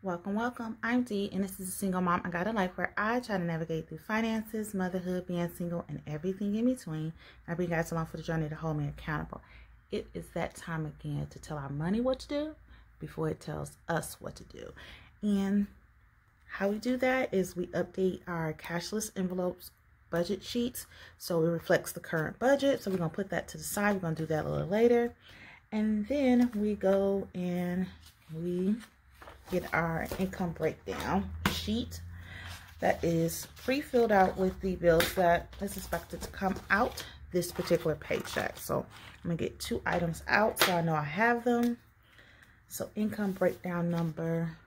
Welcome. I'm Dee, and this is a single mom. I got a life where I try to navigate through finances, motherhood, being single, and everything in between. I bring you guys along for the journey to hold me accountable. It is that time again to tell our money what to do before it tells us what to do. And how we do that is we update our cashless envelopes budget sheets so it reflects the current budget. So we're going to put that to the side. We're going to do that a little later. And then we go and we get our income breakdown sheet that is pre-filled out with the bills that is expected to come out this particular paycheck. So I'm gonna get 2 items out so I know I have them. So income breakdown number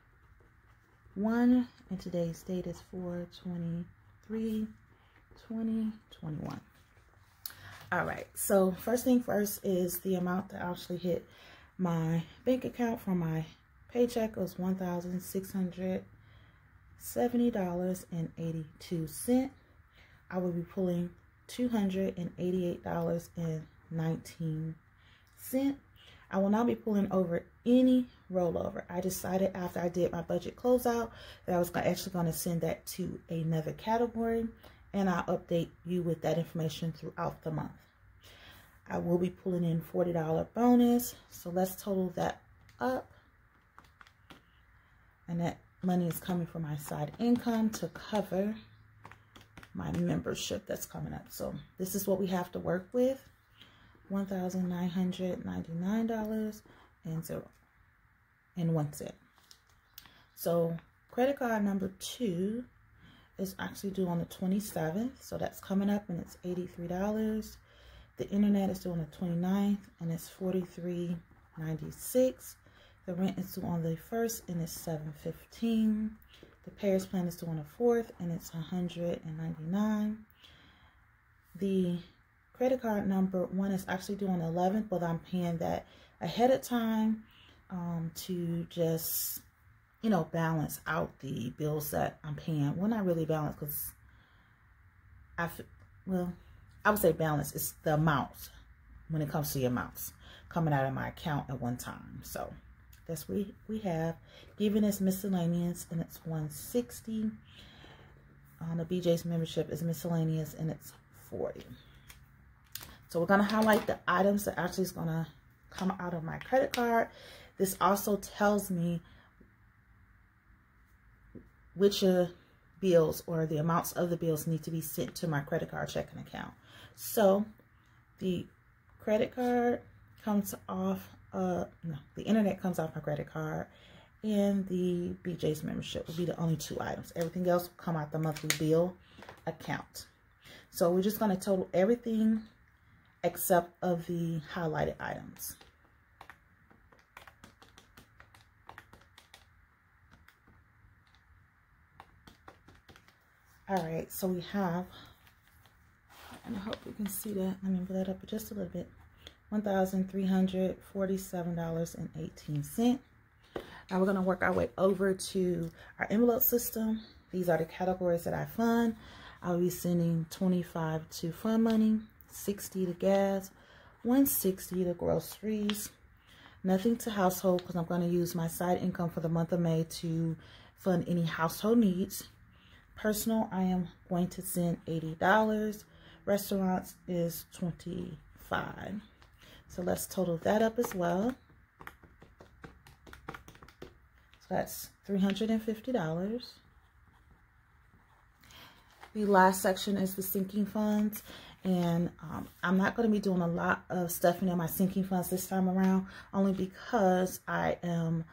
1, and today's date is 4/23/2021. All right, so first thing first is the amount that actually hit my bank account for my paycheck. Was $1,670.82. I will be pulling $288.19. I will not be pulling over any rollover. I decided after I did my budget closeout that I was actually going to send that to another category, and I'll update you with that information throughout the month. I will be pulling in $40 bonus, so let's total that up. And that money is coming from my side income to cover my membership that's coming up. So this is what we have to work with. $1,999.01. So credit card number 2 is actually due on the 27th. So that's coming up and it's $83. The internet is due on the 29th and it's $43.96. The rent is due on the 1st and it's $7.15. The payers plan is due on the 4th and it's $199. The credit card number 1 is actually due on the 11th, but I'm paying that ahead of time to just, balance out the bills that I'm paying. Well, not really balance, because I would say balance is the amounts when it comes to the amounts coming out of my account at one time. So that's what we have. Given is miscellaneous and it's $160. The BJ's membership is miscellaneous and it's $40. So we're going to highlight the items that actually is going to come out of my credit card. This also tells me which bills or the amounts of the bills need to be sent to my credit card checking account. So the credit card comes off, the internet comes off my credit card, and the BJ's membership will be the only 2 items. Everything else will come out the monthly bill account. So we're just going to total everything except of the highlighted items. All right, so we have, and I hope you can see that. Let me move that up just a little bit. $1,347.18. Now we're going to work our way over to our envelope system. These are the categories that I fund. I'll be sending $25 to fund money, $60 to gas, $160 to groceries, nothing to household because I'm going to use my side income for the month of May to fund any household needs. Personal, I am going to send $80. Restaurants is $25. So let's total that up as well. So that's $350. The last section is the sinking funds. And I'm not going to be doing a lot of stuffing in my sinking funds this time around, only because I am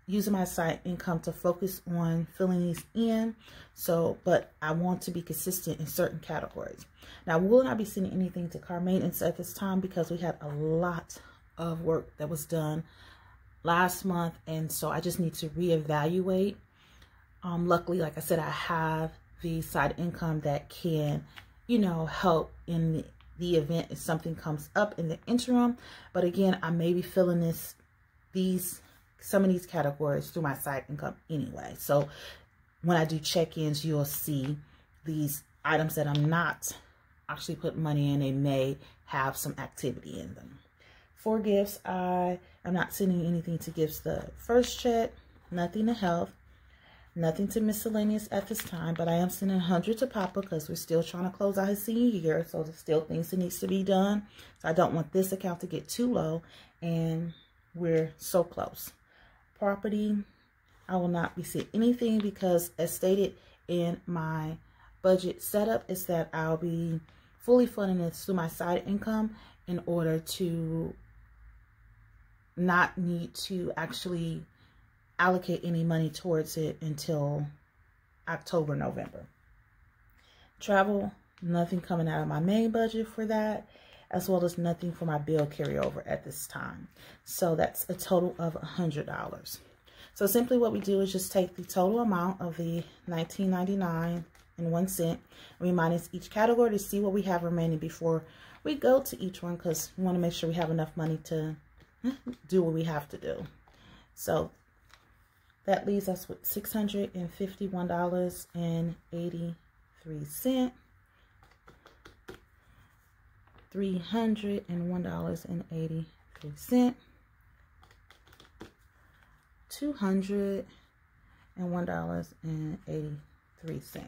using my side income to focus on filling these in. So, but I want to be consistent in certain categories. Now, we will not be sending anything to car maintenance at this time because we had a lot of work that was done last month. And so I just need to reevaluate. Luckily, like I said, I have the side income that can, help in the event if something comes up in the interim. But again, I may be filling some of these categories through my side income anyway. So when I do check-ins, you'll see these items that I'm not actually putting money in. They may have some activity in them. For gifts, I am not sending anything to gifts the first check, nothing to health, Nothing to miscellaneous at this time, but I am sending 100 to Papa because we're still trying to close out his senior year. So there's still things that needs to be done. So I don't want this account to get too low, and we're so close. Property, I will not be seeing anything because as stated in my budget setup is that I'll be fully funding this through my side income in order to not need to actually allocate any money towards it until October, November. Travel, nothing coming out of my main budget for that, as well as nothing for my bill carryover at this time. So that's a total of $100. So simply what we do is just take the total amount of the $19.99 and we minus each category to see what we have remaining before we go to each one, because we want to make sure we have enough money to do what we have to do. So that leaves us with $651.83. $301.83. $201.83.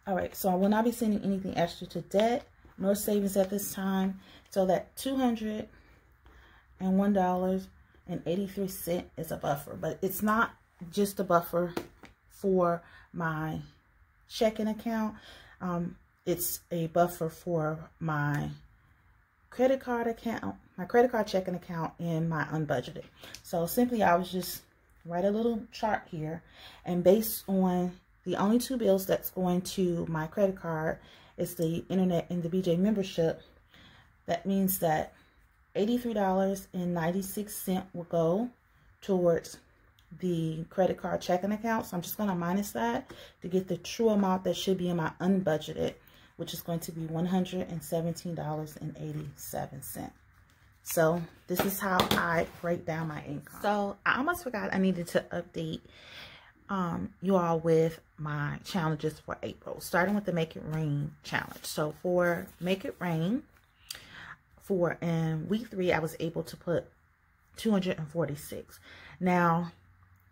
All right, so I will not be sending anything extra to debt nor savings at this time. So that $201.83 is a buffer, but it's not just a buffer for my checking account. It's a buffer for my credit card account, my credit card checking account, and my unbudgeted. So simply I was just write a little chart here, and based on the only two bills that's going to my credit card is the internet and the BJ membership. That means that $83.96 will go towards the credit card checking account. So I'm just going to minus that to get the true amount that should be in my unbudgeted, which is going to be $117.87. So this is how I break down my income. So I almost forgot I needed to update you all with my challenges for April, starting with the Make It Rain challenge. So for Make It Rain, for week 3, I was able to put 246. Now,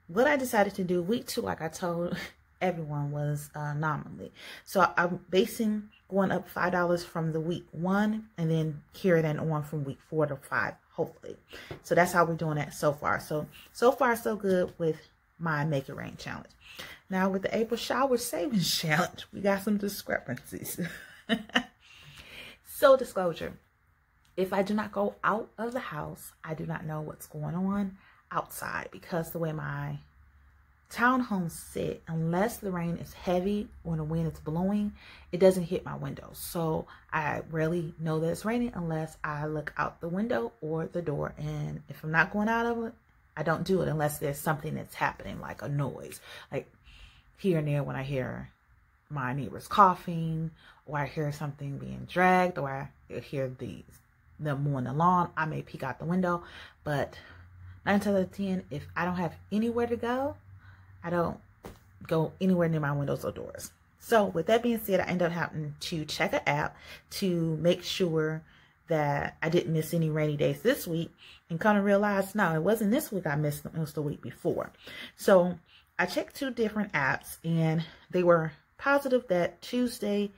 what I decided to do week 2, like I told everyone, was nominally. So I'm basing going up $5 from the week 1 and then carrying it on from week 4 to 5, hopefully. So that's how we're doing it so far. So far so good with my Make It Rain challenge. Now with the April shower savings challenge, we got some discrepancies. So disclosure, if I do not go out of the house, I do not know what's going on outside, because the way my townhomes sit, unless the rain is heavy or the wind is blowing, it doesn't hit my windows. So I rarely know that it's raining unless I look out the window or the door. And if I'm not going out of it, I don't do it unless there's something that's happening, like a noise, like here and there when I hear my neighbors coughing, or I hear something being dragged, or I hear them mowing the lawn. I may peek out the window, but 9 times out of 10, if I don't have anywhere to go, I don't go anywhere near my windows or doors. So with that being said, I ended up having to check an app to make sure that I didn't miss any rainy days this week, and kind of realized, no, it wasn't this week I missed them, it was the week before. So I checked 2 different apps, and they were positive that Tuesday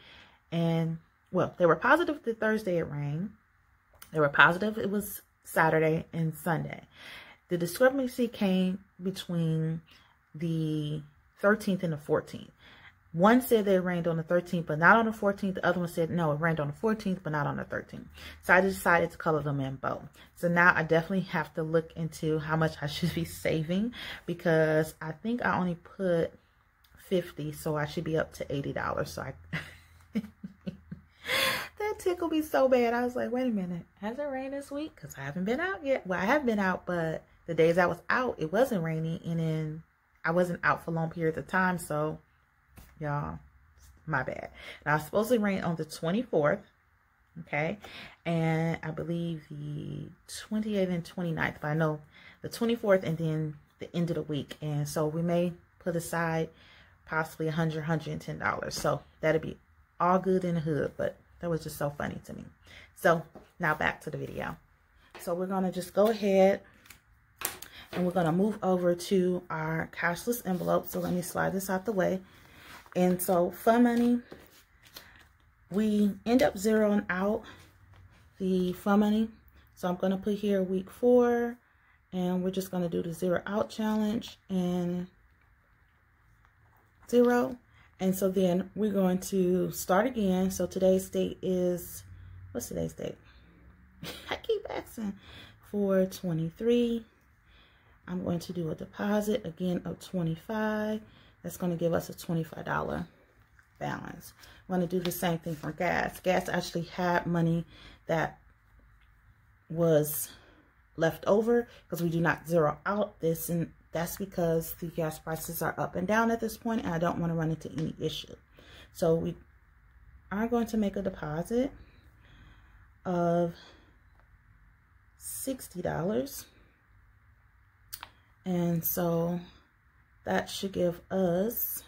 and, well, they were positive that Thursday it rained. They were positive it was Saturday and Sunday. The discrepancy came between the 13th and the 14th. One said that it rained on the 13th, but not on the 14th. The other one said, no, it rained on the 14th, but not on the 13th. So I decided to color them in both. So now I definitely have to look into how much I should be saving, because I think I only put 50, so I should be up to $80. So that tickled me so bad. I was like, wait a minute, has it rained this week? Because I haven't been out yet. Well, I have been out, but the days I was out, it wasn't raining, and then I wasn't out for long periods of time. So y'all, my bad. Now it's supposed to rain on the 24th, okay, and I believe the 28th and 29th, but I know the 24th and then the end of the week. And so we may put aside possibly $100, $110. So that'll be all good in the hood, but that was just so funny to me. So now back to the video. So we're gonna just go ahead And we're going to move over to our cashless envelope. So let me slide this out the way. And so fun money, we end up zeroing out the fun money. So I'm going to put here week 4, and we're just going to do the 0 out challenge and 0. And so then we're going to start again. So today's date is, what's today's date? I keep asking. 4/23. I'm going to do a deposit again of $25. That's going to give us a $25 balance. I'm going to do the same thing for gas. Gas actually had money that was left over because we do not zero out this, and that's because the gas prices are up and down at this point, and I don't want to run into any issue. So we are going to make a deposit of $60. And so that should give us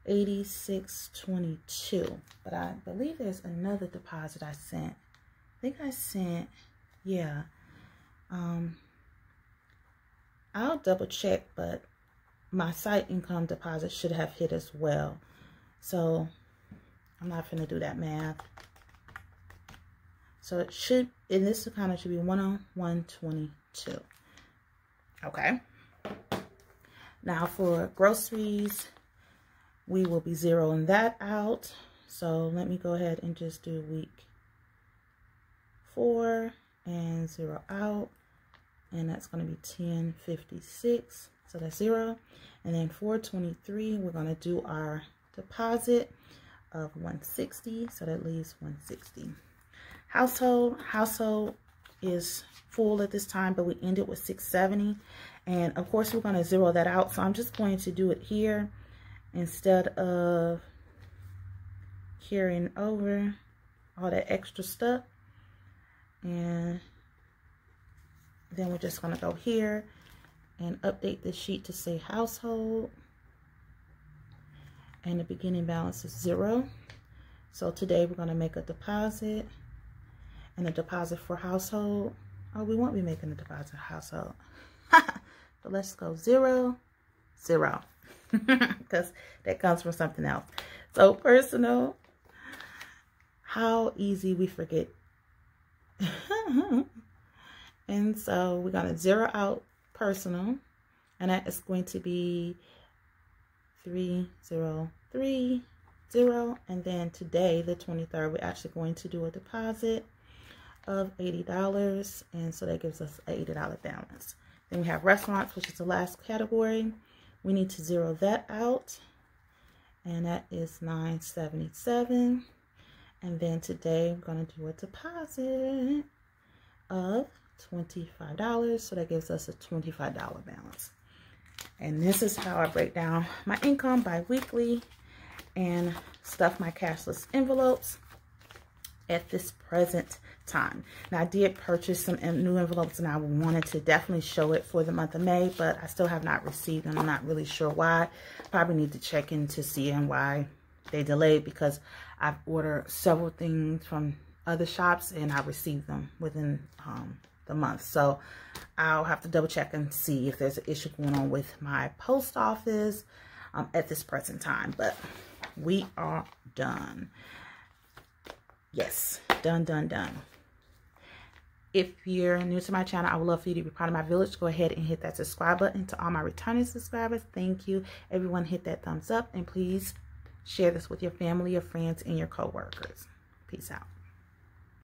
$86.22. But I believe there's another deposit I sent. I think I sent, yeah. I'll double check, but my site income deposit should have hit as well. So I'm not going to do that math. So it should, in this account, it should be 101.22. Okay. Now for groceries, we will be zeroing that out. So let me go ahead and just do week 4 and 0 out. And that's going to be 10.56. So that's 0. And then 4/23, we're going to do our deposit of 160. So that leaves 160. Household is full at this time, but we ended with 670. And of course, we're going to zero that out. So I'm just going to do it here instead of carrying over all that extra stuff. And then we're just going to go here and update the sheet to say household. And the beginning balance is 0. So today we're going to make a deposit. And a deposit for household. Oh, we won't be making a deposit for household. But let's go 0, 0. Because that comes from something else. So personal. How easy we forget. And so we're going to zero out personal. And that is going to be 3030. And then today, the 23rd, we're actually going to do a deposit of $80, and so that gives us an $80 balance. Then we have restaurants, which is the last category. We need to zero that out, and that is $9.77. And then today we're going to do a deposit of $25, so that gives us a $25 balance. And this is how I break down my income bi-weekly and stuff my cashless envelopes at this present time. Now, I did purchase some new envelopes, and I wanted to definitely show it for the month of May, but I still have not received them. I'm not really sure why. Probably need to check in to see and why they delayed, because I've ordered several things from other shops and I received them within the month. So I'll have to double check and see if there's an issue going on with my post office at this present time. But we are done. Yes, done. If you're new to my channel, I would love for you to be part of my village. Go ahead and hit that subscribe button. To all my returning subscribers, thank you. Everyone hit that thumbs up, and please share this with your family, your friends, and your coworkers. Peace out.